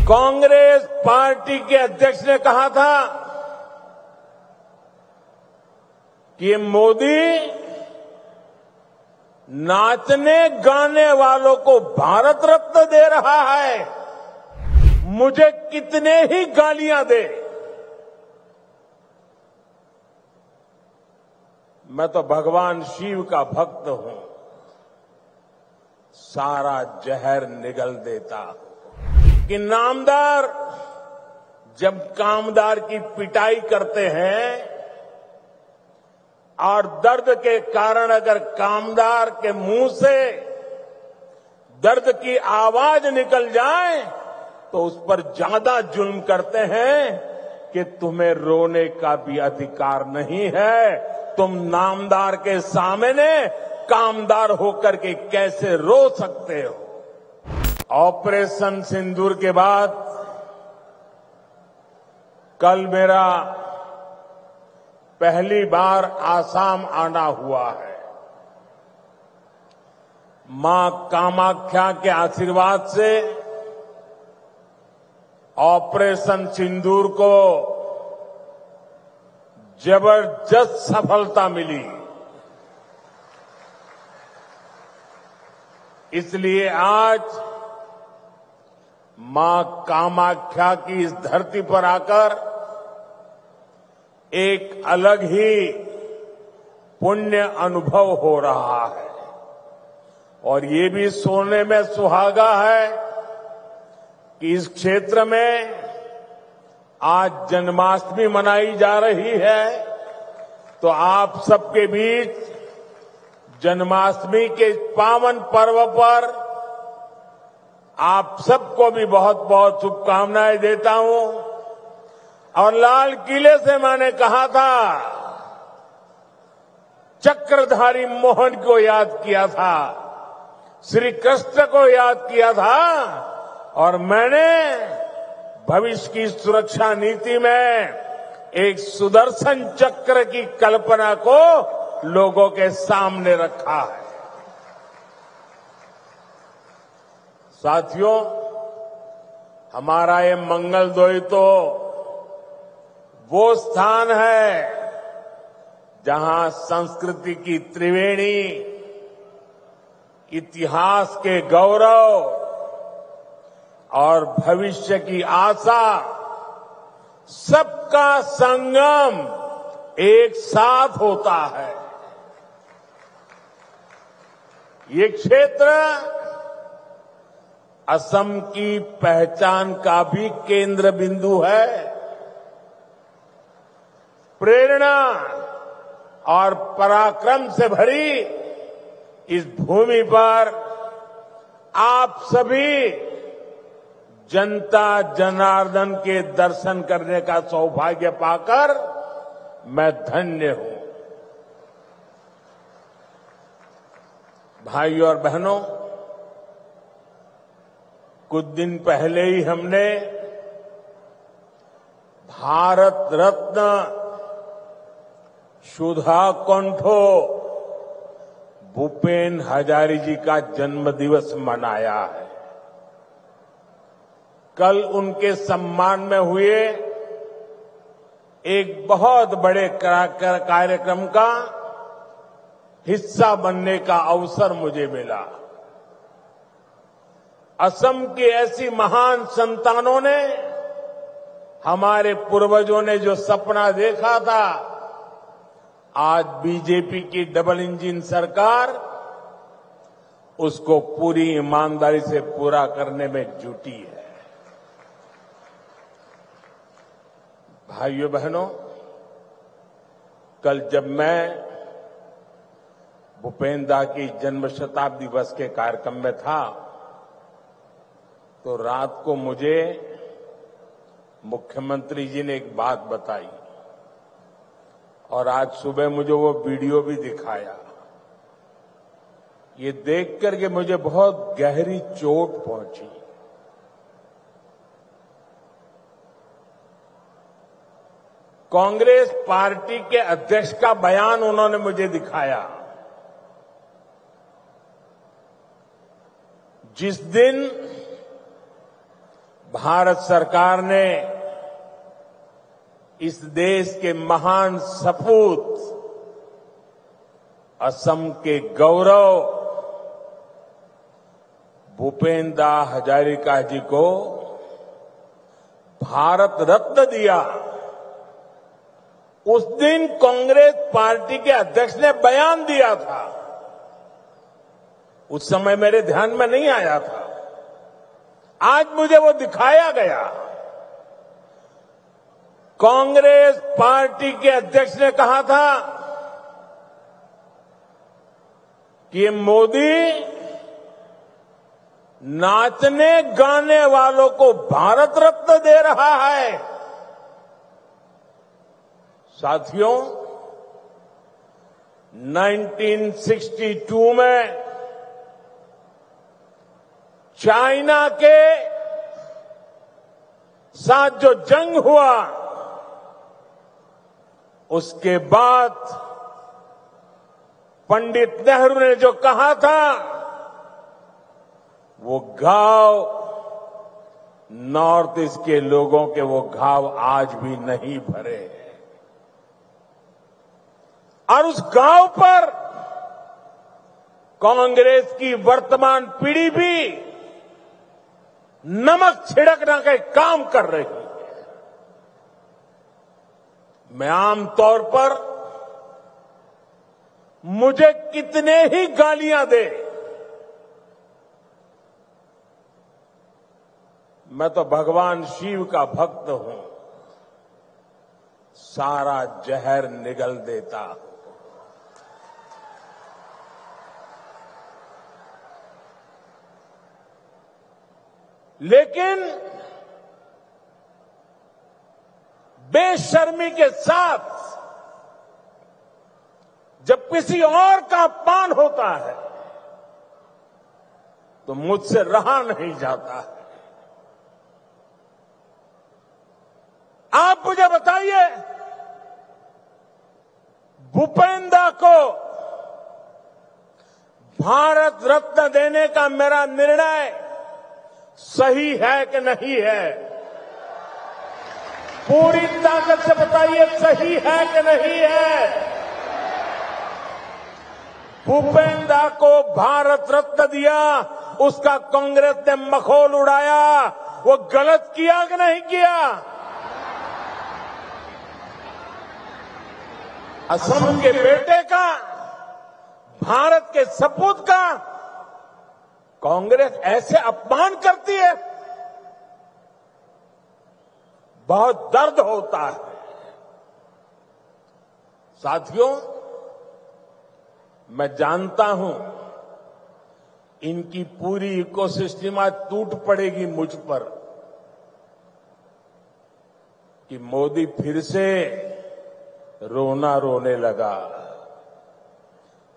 Congress party के अध्यक्ष ने कहा था कि मोदी नाचने गाने वालों को भारत रत्न दे रहा है, मुझे कितने ही गालियां दे, मैं तो भगवान शिव का भक्त हूं, सारा जहर निगल देता। कि नामदार जब कामदार की पिटाई करते हैं और दर्द के कारण अगर कामदार के मुंह से दर्द की आवाज निकल जाए तो उस पर ज्यादा जुल्म करते हैं कि तुम्हें रोने का भी अधिकार नहीं है, तुम नामदार के सामने कामदार होकर के कैसे रो सकते हो। ऑपरेशन सिंदूर के बाद कल मेरा पहली बार आसाम आना हुआ है। मां कामाख्या के आशीर्वाद से ऑपरेशन सिंदूर को जबरदस्त सफलता मिली। इसलिए आज मां कामाख्या की इस धरती पर आकर एक अलग ही पुण्य अनुभव हो रहा है और ये भी सोचने में सुहागा है कि इस क्षेत्र में आज जन्माष्टमी मनाई जा रही है, तो आप सबके बीच जन्माष्टमी के पावन पर्व पर आप सबको भी बहुत बहुत शुभकामनाएं देता हूं। और लाल किले से मैंने कहा था, चक्रधारी मोहन को याद किया था, श्री कृष्ण को याद किया था और मैंने भविष्य की सुरक्षा नीति में एक सुदर्शन चक्र की कल्पना को लोगों के सामने रखा है। साथियों, हमारा ये मंगलदोई तो वो स्थान है जहां संस्कृति की त्रिवेणी, इतिहास के गौरव और भविष्य की आशा, सबका संगम एक साथ होता है। ये क्षेत्र असम की पहचान का भी केंद्र बिंदु है। प्रेरणा और पराक्रम से भरी इस भूमि पर आप सभी जनता जनार्दन के दर्शन करने का सौभाग्य पाकर मैं धन्य हूं। भाइयों और बहनों, कुछ दिन पहले ही हमने भारत रत्न सुधा कंठो भूपेन हजारी जी का जन्म दिवस मनाया है। कल उनके सम्मान में हुए एक बहुत बड़े कार्यक्रम का हिस्सा बनने का अवसर मुझे मिला। असम की ऐसी महान संतानों ने, हमारे पूर्वजों ने जो सपना देखा था, आज बीजेपी की डबल इंजन सरकार उसको पूरी ईमानदारी से पूरा करने में जुटी है। भाइयों बहनों, कल जब मैं भूपेन दा की जन्म शताब्दी दिवस के कार्यक्रम में था तो रात को मुझे मुख्यमंत्री जी ने एक बात बताई और आज सुबह मुझे वो वीडियो भी दिखाया। ये देख करके मुझे बहुत गहरी चोट पहुंची। कांग्रेस पार्टी के अध्यक्ष का बयान उन्होंने मुझे दिखाया। जिस दिन भारत सरकार ने इस देश के महान सपूत असम के गौरव भूपेंद्र हजारिका जी को भारत रत्न दिया। उस दिन कांग्रेस पार्टी के अध्यक्ष ने बयान दिया था, उस समय मेरे ध्यान में नहीं आया था, आज मुझे वो दिखाया गया। कांग्रेस पार्टी के अध्यक्ष ने कहा था कि ये मोदी नाचने गाने वालों को भारत रत्न दे रहा है। साथियों, 1962 में चाइना के साथ जो जंग हुआ, उसके बाद पंडित नेहरू ने जो कहा था, वो घाव नॉर्थ ईस्ट के लोगों के वो घाव आज भी नहीं भरे हैं। और उस घाव पर कांग्रेस की वर्तमान पीढ़ी भी नमक छिड़कने का काम कर रही है। मैं आमतौर पर मुझे कितने ही गालियां दे, मैं तो भगवान शिव का भक्त हूं, सारा जहर निगल देता हूं। लेकिन बेशर्मी के साथ जब किसी और का अपमान होता है तो मुझसे रहा नहीं जाता है। आप मुझे बताइए, भूपेंद्र को भारत रत्न देने का मेरा निर्णय सही है कि नहीं है? पूरी ताकत से बताइए, सही है कि नहीं है? भूपेंद्र को भारत रत्न दिया, उसका कांग्रेस ने मखौल उड़ाया, वो गलत किया कि नहीं किया? असम के बेटे का, भारत के सपूत का कांग्रेस ऐसे अपमान करती है, बहुत दर्द होता है। साथियों, मैं जानता हूं इनकी पूरी इकोसिस्टम आज टूट पड़ेगी मुझ पर कि मोदी फिर से रोने लगा।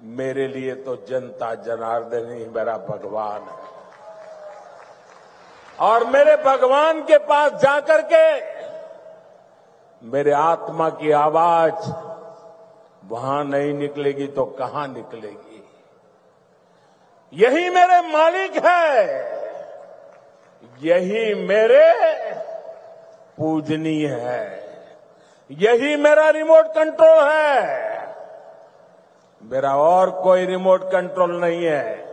मेरे लिए तो जनता जनार्दन ही मेरा भगवान है, और मेरे भगवान के पास जाकर के मेरे आत्मा की आवाज वहां नहीं निकलेगी तो कहां निकलेगी? यही मेरे मालिक है, यही मेरे पूजनीय है, यही मेरा रिमोट कंट्रोल है। मेरा और कोई रिमोट कंट्रोल नहीं है,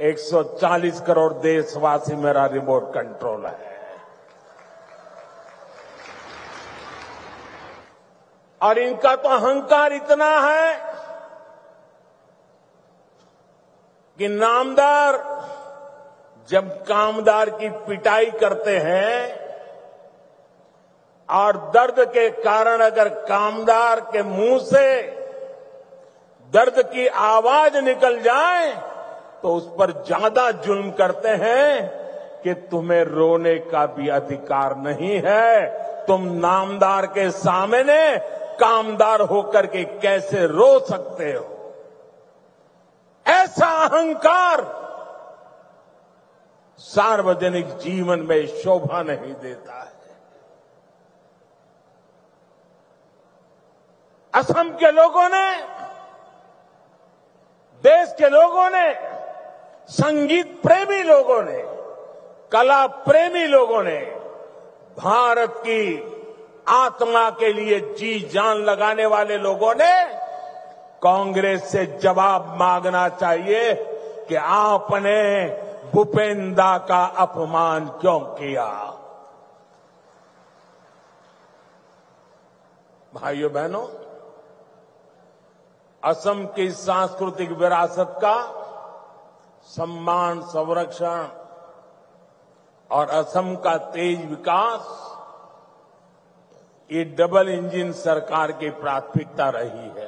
140 करोड़ देशवासी मेरा रिमोट कंट्रोल है। और इनका तो अहंकार इतना है कि नामदार जब कामदार की पिटाई करते हैं और दर्द के कारण अगर कामदार के मुंह से दर्द की आवाज निकल जाए तो उस पर ज्यादा जुल्म करते हैं कि तुम्हें रोने का भी अधिकार नहीं है, तुम नामदार के सामने कामदार होकर के कैसे रो सकते हो? ऐसा अहंकार सार्वजनिक जीवन में शोभा नहीं देता है। असम के लोगों ने, देश के लोगों ने, संगीत प्रेमी लोगों ने, कला प्रेमी लोगों ने भारत की आत्मा के लिए जी जान लगाने वाले लोगों ने कांग्रेस से जवाब मांगना चाहिए कि आपने भूपेंद्र का अपमान क्यों किया। भाइयों बहनों, असम की सांस्कृतिक विरासत का सम्मान, संरक्षण और असम का तेज विकास, ये डबल इंजन सरकार की प्राथमिकता रही है।